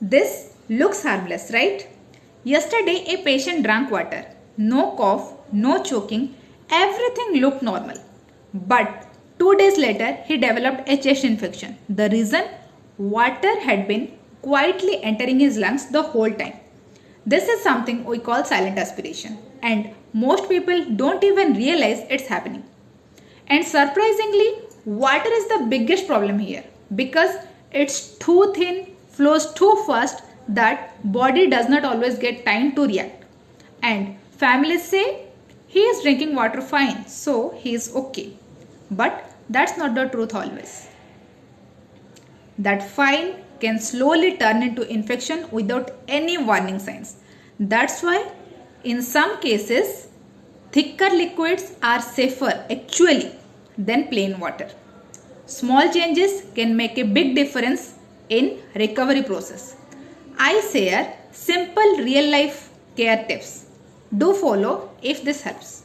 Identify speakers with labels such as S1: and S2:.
S1: This looks harmless, right? Yesterday a patient drank water. No cough, no choking, everything looked normal. But 2 days later he developed a chest infection. The reason? Water had been quietly entering his lungs the whole time. This is something we call silent aspiration, and most people don't even realize it's happening. And surprisingly, water is the biggest problem here because it's too thin, flows too fast that body does not always get time to react. And families say he is drinking water fine, so he is okay. But that's not the truth always. That fine can slowly turn into infection without any warning signs. That's why in some cases thicker liquids are safer actually than plain water. Small changes can make a big difference in recovery process. I share simple real life care tips. Do follow if this helps.